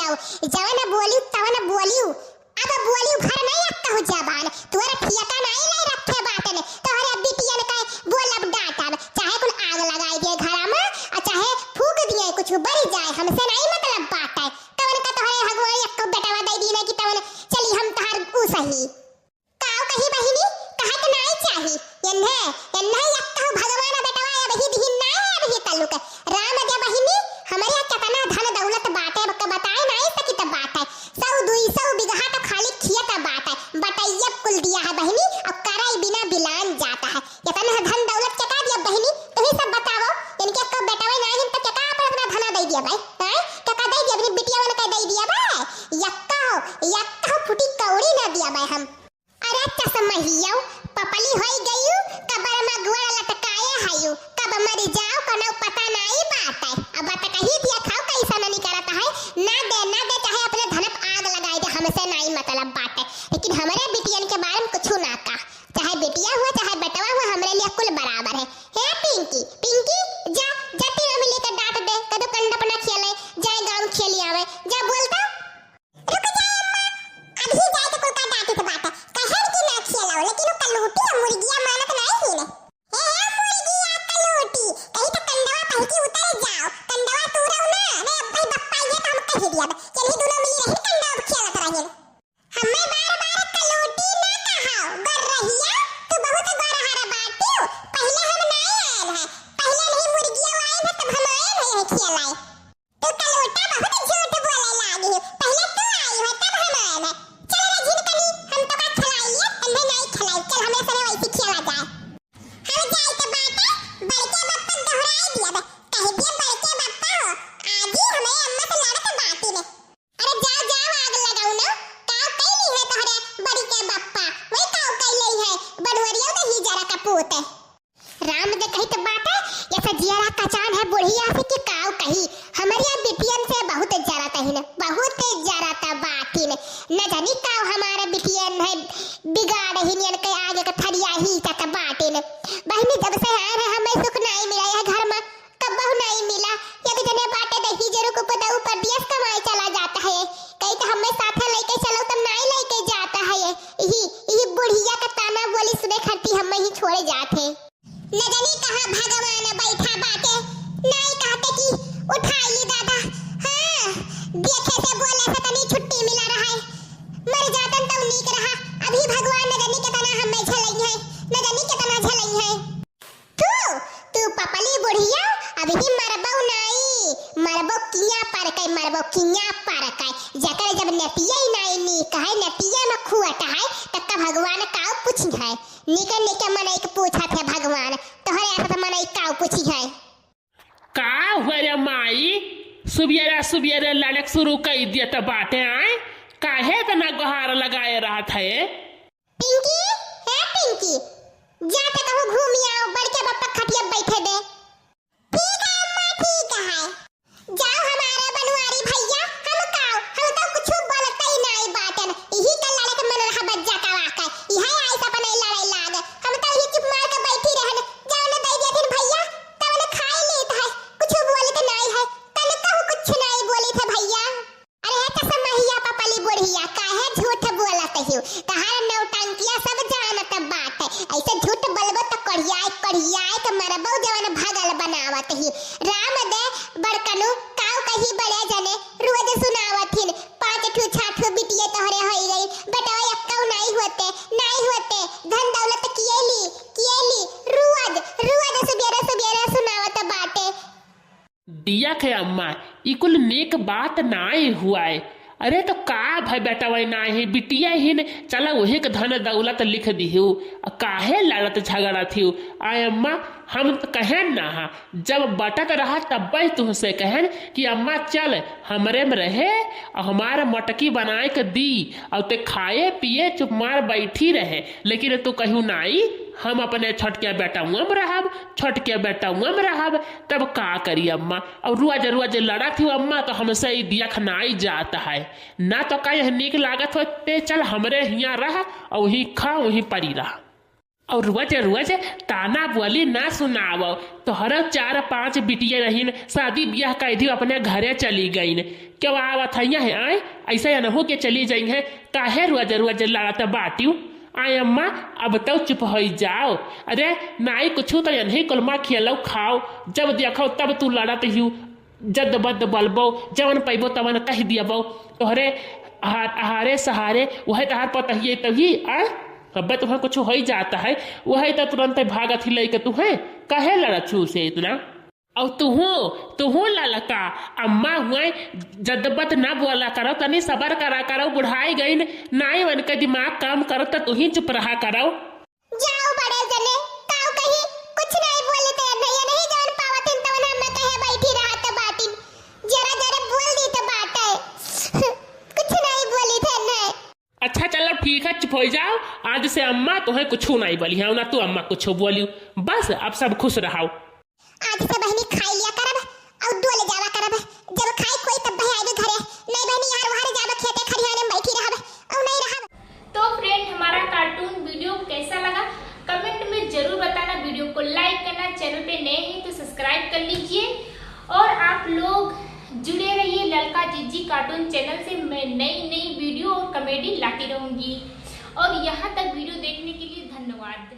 बोलियो जवन बोलियो तवन बोलियो अब बोलियो भर नहीं रखता हो जबान तोरा ठियाका नहीं ले रखे बाटन तोहरे बिटिया ने कहे बोलब डांटब चाहे कुल आग लगाई दिए घर में और चाहे फूक दिए कुछ बड़ी जाए हमसे नहीं मतलब बात है तवन का तोहरे भगवान एक बेटावा दे दी ना कि तवन चली हम तहार उ सही काव कही बहिनी कहा के नहीं चाही एन्हे एक तो भगवान बेटावा अब ही दिन नहीं अब ही ताल्लुक राम दे बहिनी हमारे कितना धन दौलत बाटे बताए नहीं सकी त बात है 100-200 बीघा तो खाली खेत बात है बटैया कुल दिया है बहिनी और कराई बिना बिलान जाता है इतना धन दौलत क्या दिया बहिनी तुम ही सब बताओ इनके को बेटावे नहीं तो क्या अपना धन दे दिया भाई हैं क्या दे दिया अपनी बिटिया वाला का दे दिया भाई यक्का फुटी कौड़ी ना दिया भाई हम अरे चसमहियो पपली होई गयू कबर में गुआ लटकाए हायू कब मर जाओ कनो पता नहीं बात है अब बता कही दिया खाओ कैसा नहीं करता है ना दे चाहे अपने धनक आग लगाए दे हमसे नहीं मतलब बात है लेकिन हमारे बिटियन के बारे में कुछ ना का चाहे बेटिया हुआ चाहे बेटवा हुआ हमारे लिए कुल बराबर है पिंकी जा तीनों मिले के डांट दे कदो कंडपना खेले जाए गांव खेली आवे जा बोलता रुक जा अम्मा अभी जाए तो कुल का डांटे के बात है कहर की ना खेलाओ लेकिन वो कलूटी मुर्गियां मानत नहीं ही ने मुर्गियां कलूटी कहीं तो कंडवा पहकी उतर जाओ कंडवा तूरो ना रे भाई बप्पा ये तो हम कह दिया चलिए दोनों मिल रहे कंडवा खेलत रहिए हमें बार-बार कलूटी ना कहाओ गर रहिया तू बहुत गरहरा बाटियो पहले हम नहीं आए हैं पहले नहीं मुर्गियां आए हैं तब हम आए हैं खेलाए तू कलूटा बहुत झूठ बोले लागी पहले तू आई है तब हम आए हैं चल रे झिनकनी हम तो का खिलाइए तन्ने नहीं खिलाई चल हमें सरे वैसे खेला जाए हम जाए तो बात बड़के बप्पा दोहराई दिया बे कह दिया बड़के बप्पा हो आज ही हमें अम्मा से लड़त बाती ने अरे जाओ आग लगाओ ना काव कैली है तोहरे बड़ी के बप्पा वही काव कैली है बनवरिया तो ही जरा का पूत है राम दे कही तो बात है ऐसा जियारा कचान है बुढ़िया से कि काव कही हमारी बिटियन से बहुत जराता ही न बहुत जराता बाती ने न जानी काव हमारे बिटियन है बिगाड़ ही नियन के आगे का थरिया ही तक बाती ने बहनी जब से आए हैं हमें सुख नहीं मिला है घर में कब बहु नहीं मिला एक जने बाटे दही जरूर को पता ऊपर दियस कमाए चला जाता है कहीं तो हमें साथ लेके चलो तब नहीं लेके जाता है यही बुढ़िया का ताना बोली सुने खरती हम ही छोड़े जाते न जानी कहां भगवान बैठा बाटे नहीं कहते कि उठा ली दादा हां देखे से बोले से तनी छुट्टी मिला रहा है मर जातन तो नीक रहा अभी भगवान न जानी कितना हमें झलई है न जानी कितना झलई है तू पपली बुढ़िया अभी मरबो नहीं मरबो किया पर कई जकर जब नतिया ही नहीं नी कहे नतिया में खुआट है तब का भगवान का पूछी है निके मन एक पूछा थे भगवान तोहरे ऐसा मन एक का पूछी है का हुआ रे माई सुबियरा लड़क शुरू कर दिया तो बातें आए काहे तना गुहार लगाए रहा था पिंकी जा तो कहूं घूम आओ बड़के बप्पा खटिया बैठे दे ठीक है अम्मा ठीक है जाओ हमारे बनवारी भैया हम तो कुछ बोलते ही नहीं बातन यही का लड़क मन रहा बज्जा का वाका यही ऐसा अपन लड़ाई लाग हम तो ये चुप मार के बैठी रहन जाओ ना दे दिया भैया तब ने खाई लेत है कुछ बोलते नहीं है तने कहूं कुछ नहीं बोली थे भैया अरे तो समहिया पपली बुढ़िया काहे झूठ बोलत हियो तहार नौटंकिया सब जानत बात है ऐसे झूठ बोलबो तो कढ़ियाए के मरबो जवन भगल बनावत ही राम दे बड़कनु काव कही बड़े जने रोज सुनावथिन 5 ठू 6 ठू बिटिया तोहरे होई गई बेटा यक्कौ नहीं होते धन दौलत किएली रोज सुबेरे सुनावत बाटे दिया के अम्मा ई कुल नेक बात नाई हुआ है अरे तो का भाई बेटा वही ना ही बिटिया ही ने चला वही के धन दौलत लिख दी काहे लड़त झगड़ा थी आए अम्मा हम तो कहन ना हा जब बटत रहा तब तुमसे कहन कि अम्मा चल हमरे में रहे और हमारा मटकी बनाए के दी और ते खाए पिए चुप मार बैठी रहे लेकिन तू कहूँ नाई हम अपने छटके बेटा में रहब तब का करी अम्मा और रोज लड़ा थी अम्मा तो हमसे ही दिया खनाई जाता है ना तो कहीं निक लागत हो ते चल हमरे यहाँ रहा और वही खा वहीं पड़ी रहा और रोज रोज ताना बोली ना सुनावो। तो हर 4-5 बिटिया रहीन, शादी ब्याह कर दी, अपने घरे चली गई। क्यों आवत है आए? ऐसा या न हो के चली जाई है, काहे रोज रोज लड़त बाटियो? आए अम्मा अब तो चुप हो जाओ। अरे नाई कुछ तो नहीं कुलमा खेलो खाओ, जब देखो तब तू लड़त ही, जद बद बलबो, जवन पैबो तवन कह दियबो। तोहरे आहारे सहारे वह तहार पतहिए तभी आए कब तुम्हें कुछ हो ही जाता है, वही तो तुरंत भागत ही लेके तुम्हें कहे लड़छू से इतना। और तुहू ललका अम्मा हुए जदबत ना बोला करो, तनी सबर करा करो, बुढ़ाई गई नाई वन का दिमाग काम करो तो तू ही चुप रहा करो। जाओ बड़े जने ताऊ कहीं कुछ नहीं बोले ते नहीं जान पावतिन तवना मैं कहे बैठी रहा त बाटिन, जरा जरा बोल दी त बाटे कुछ नहीं बोली थे नहीं। अच्छा चलो ठीक है, चुप हो जाओ। आज से अम्मा तुम्हें कुछ नहीं बोली है ना, तू अम्मा कुछ बोली, बस अब सब खुश रहो। आज से बहनी खाई लिया करब और डोले जावा करब, जब खाई कोई तब भाई आवे घरे, नहीं बहनी यार वहां जावा खेते खरियाने में बैठी रहब और नहीं रहब। तो फ्रेंड हमारा कार्टून वीडियो कैसा लगा कमेंट में जरूर बताना, वीडियो को लाइक करना, चैनल पे नए हैं तो सब्सक्राइब कर लीजिए और आप लोग जुड़े रहिए ललका जीजी कार्टून चैनल से। मैं नई वीडियो और कॉमेडी लाती रहूंगी और यहाँ तक वीडियो देखने के लिए धन्यवाद।